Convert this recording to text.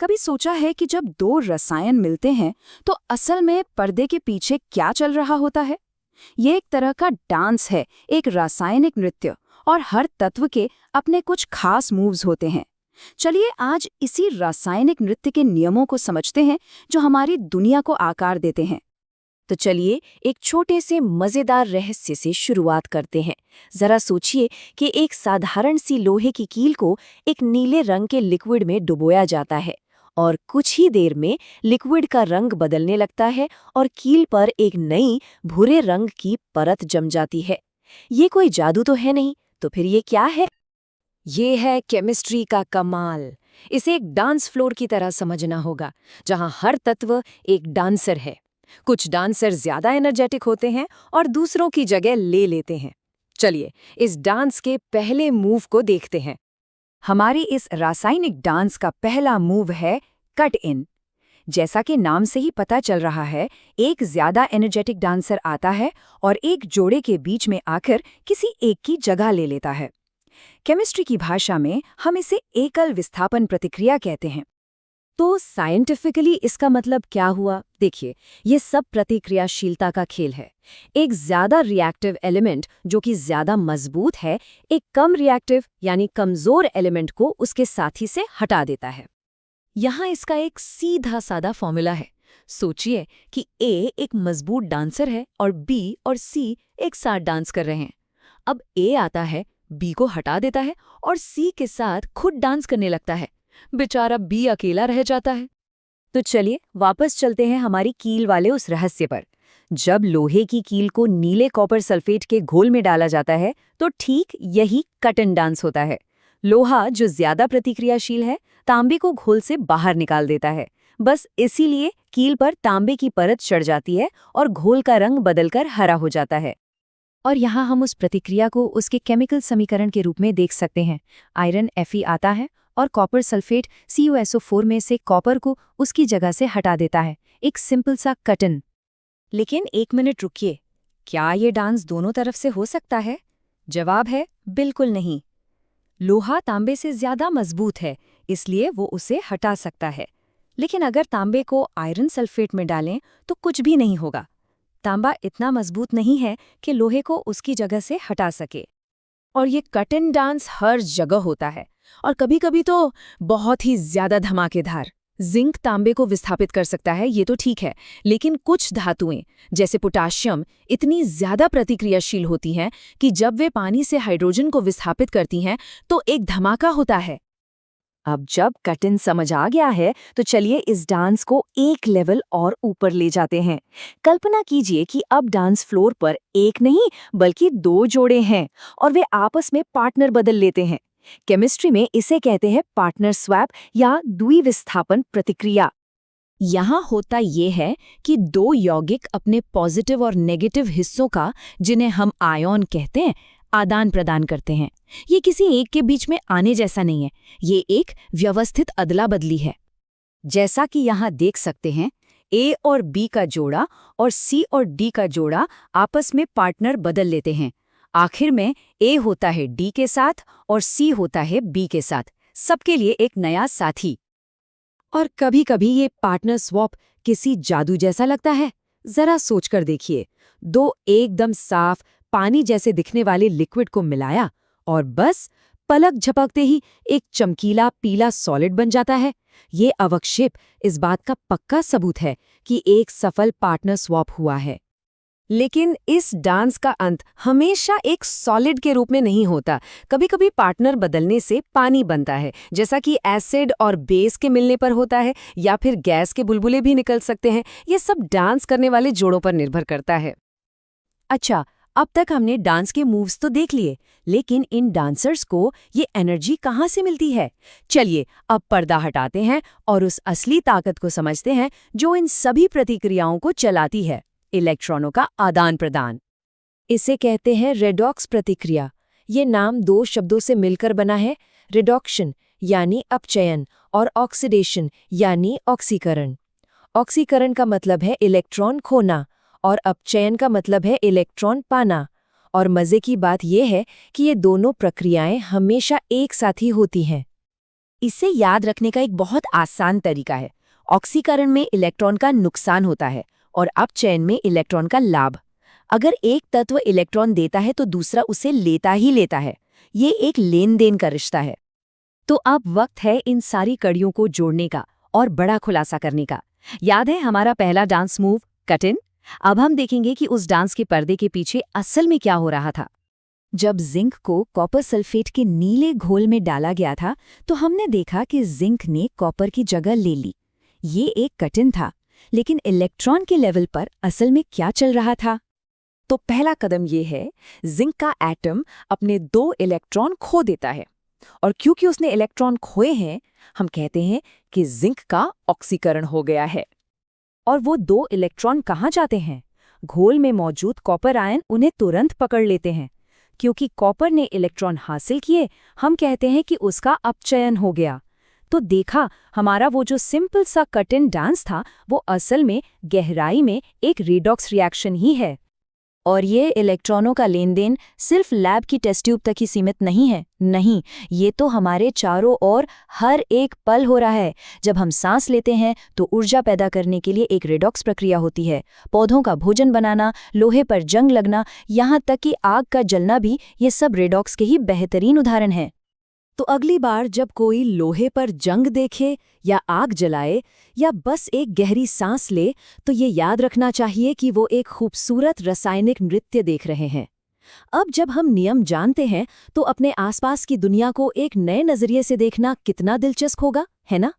कभी सोचा है कि जब दो रसायन मिलते हैं तो असल में पर्दे के पीछे क्या चल रहा होता है? ये एक तरह का डांस है, एक रासायनिक नृत्य, और हर तत्व के अपने कुछ खास मूव्स होते हैं। चलिए आज इसी रासायनिक नृत्य के नियमों को समझते हैं जो हमारी दुनिया को आकार देते हैं। तो चलिए एक छोटे से मजेदार रहस्य से शुरुआत करते हैं। जरा सोचिए कि एक साधारण सी लोहे की कील को एक नीले रंग के लिक्विड में डुबोया जाता है और कुछ ही देर में लिक्विड का रंग बदलने लगता है और कील पर एक नई भूरे रंग की परत जम जाती है। ये कोई जादू तो है नहीं, तो फिर ये क्या है? ये है केमिस्ट्री का कमाल। इसे एक डांस फ्लोर की तरह समझना होगा, जहां हर तत्व एक डांसर है। कुछ डांसर ज्यादा एनर्जेटिक होते हैं और दूसरों की जगह ले लेते हैं। चलिए इस डांस के पहले मूव को देखते हैं। हमारी इस रासायनिक डांस का पहला मूव है कट इन। जैसा कि नाम से ही पता चल रहा है, एक ज्यादा एनर्जेटिक डांसर आता है और एक जोड़े के बीच में आकर किसी एक की जगह ले लेता है। केमिस्ट्री की भाषा में हम इसे एकल विस्थापन प्रतिक्रिया कहते हैं। तो साइंटिफिकली इसका मतलब क्या हुआ? देखिए, ये सब प्रतिक्रियाशीलता का खेल है। एक ज्यादा रिएक्टिव एलिमेंट जो कि ज्यादा मजबूत है, एक कम रिएक्टिव यानी कमजोर एलिमेंट को उसके साथी से हटा देता है। यहाँ इसका एक सीधा साधा फॉर्मूला है। सोचिए कि ए एक मजबूत डांसर है और बी और सी एक साथ डांस कर रहे हैं। अब ए आता है, बी को हटा देता है और सी के साथ खुद डांस करने लगता है। बेचारा बी अकेला रह जाता है। तो चलिए वापस चलते हैं हमारी कील वाले उस रहस्य पर। जब लोहे की कील को नीले कॉपर सल्फेट के घोल में डाला जाता है तो ठीक यही कटन डांस होता है। लोहा जो ज्यादा प्रतिक्रियाशील है, तांबे को घोल से बाहर निकाल देता है। बस इसीलिए कील पर तांबे की परत चढ़ जाती है और घोल का रंग बदलकर हरा हो जाता है। और यहाँ हम उस प्रतिक्रिया को उसके केमिकल समीकरण के रूप में देख सकते हैं। आयरन Fe आता है और कॉपर सल्फेट CuSO4 में से कॉपर को उसकी जगह से हटा देता है। एक सिंपल सा कटन। लेकिन एक मिनट रुकिए, क्या ये डांस दोनों तरफ से हो सकता है? जवाब है बिल्कुल नहीं। लोहा तांबे से ज्यादा मजबूत है, इसलिए वो उसे हटा सकता है। लेकिन अगर तांबे को आयरन सल्फेट में डालें तो कुछ भी नहीं होगा। तांबा इतना मजबूत नहीं है कि लोहे को उसकी जगह से हटा सके। और ये कटन डांस हर जगह होता है, और कभी-कभी तो बहुत ही ज्यादा धमाकेदार। जिंक तांबे को विस्थापित कर सकता है, ये तो ठीक है, लेकिन कुछ धातुएं जैसे पोटाशियम इतनी ज्यादा प्रतिक्रियाशील होती हैं कि जब वे पानी से हाइड्रोजन को विस्थापित करती हैं तो एक धमाका होता है। अब जब कटन समझ आ गया है तो चलिए इस डांस को एक लेवल और ऊपर ले जाते हैं। कल्पना कीजिए कि अब डांस फ्लोर पर एक नहीं बल्कि दो जोड़े हैं और वे आपस में पार्टनर बदल लेते हैं। केमिस्ट्री में इसे कहते हैं पार्टनर स्वैप या द्विविस्थापन प्रतिक्रिया। यहाँ होता ये है कि दो यौगिक अपने पॉजिटिव और नेगेटिव हिस्सों का, जिन्हें हम आयन कहते हैं, आदान प्रदान करते हैं। ये किसी एक के बीच में आने जैसा नहीं है, ये एक व्यवस्थित अदला बदली है। जैसा कि यहाँ देख सकते हैं, ए और बी का जोड़ा और सी और डी का जोड़ा आपस में पार्टनर बदल लेते हैं। आखिर में ए होता है डी के साथ और सी होता है बी के साथ, सबके लिए एक नया साथी। और कभी-कभी ये पार्टनर स्वैप किसी जादू जैसा लगता है। जरा सोचकर देखिए, दो एकदम साफ पानी जैसे दिखने वाले लिक्विड को मिलाया और बस पलक झपकते ही एक चमकीला पीला सॉलिड बन जाता है। ये अवक्षेप इस बात का पक्का सबूत है कि एक सफल पार्टनर स्वैप हुआ है। लेकिन इस डांस का अंत हमेशा एक सॉलिड के रूप में नहीं होता। कभी-कभी पार्टनर बदलने से पानी बनता है, जैसा कि एसिड और बेस के मिलने पर होता है, या फिर गैस के बुलबुले भी निकल सकते हैं। ये सब डांस करने वाले जोड़ों पर निर्भर करता है। अच्छा, अब तक हमने डांस के मूव्स तो देख लिए, लेकिन इन डांसर्स को ये एनर्जी कहाँ से मिलती है? चलिए अब पर्दा हटाते हैं और उस असली ताकत को समझते हैं जो इन सभी प्रतिक्रियाओं को चलाती है, इलेक्ट्रॉनों का आदान प्रदान। इसे कहते हैं रेडॉक्स प्रतिक्रिया। ये नाम दो शब्दों से मिलकर बना है, रिडॉक्शन यानी अपचयन और ऑक्सीडेशन यानी ऑक्सीकरण। ऑक्सीकरण का मतलब है इलेक्ट्रॉन खोना और अपचयन का मतलब है इलेक्ट्रॉन पाना। और मजे की बात यह है कि ये दोनों प्रक्रियाएं हमेशा एक साथ ही होती हैं। इसे याद रखने का एक बहुत आसान तरीका है। ऑक्सीकरण में इलेक्ट्रॉन का नुकसान होता है और अपचयन में इलेक्ट्रॉन का लाभ। अगर एक तत्व इलेक्ट्रॉन देता है तो दूसरा उसे लेता ही लेता है। ये एक लेन देन का रिश्ता है। तो अब वक्त है इन सारी कड़ियों को जोड़ने का और बड़ा खुलासा करने का। याद है हमारा पहला डांस मूव कट इन? अब हम देखेंगे कि उस डांस के पर्दे के पीछे असल में क्या हो रहा था। जब जिंक को कॉपर सल्फेट के नीले घोल में डाला गया था तो हमने देखा कि जिंक ने कॉपर की जगह ले ली। ये एक कट-इन था, लेकिन इलेक्ट्रॉन के लेवल पर असल में क्या चल रहा था? तो पहला कदम ये है, जिंक का एटम अपने 2 इलेक्ट्रॉन खो देता है। और क्योंकि उसने इलेक्ट्रॉन खोए हैं, हम कहते हैं कि जिंक का ऑक्सीकरण हो गया है। और वो 2 इलेक्ट्रॉन कहाँ जाते हैं? घोल में मौजूद कॉपर आयन उन्हें तुरंत पकड़ लेते हैं। क्योंकि कॉपर ने इलेक्ट्रॉन हासिल किए, हम कहते हैं कि उसका अपचयन हो गया। तो देखा, हमारा वो जो सिंपल सा कट इन डांस था, वो असल में गहराई में एक रेडॉक्स रिएक्शन ही है। और ये इलेक्ट्रॉनों का लेन देन सिर्फ लैब की टेस्ट ट्यूब तक ही सीमित नहीं है। नहीं, ये तो हमारे चारों ओर हर एक पल हो रहा है। जब हम सांस लेते हैं तो ऊर्जा पैदा करने के लिए एक रेडॉक्स प्रक्रिया होती है। पौधों का भोजन बनाना, लोहे पर जंग लगना, यहाँ तक कि आग का जलना भी, ये सब रेडॉक्स के ही बेहतरीन उदाहरण हैं। तो अगली बार जब कोई लोहे पर जंग देखे या आग जलाए या बस एक गहरी सांस ले, तो ये याद रखना चाहिए कि वो एक खूबसूरत रासायनिक नृत्य देख रहे हैं। अब जब हम नियम जानते हैं तो अपने आसपास की दुनिया को एक नए नजरिए से देखना कितना दिलचस्प होगा, है ना?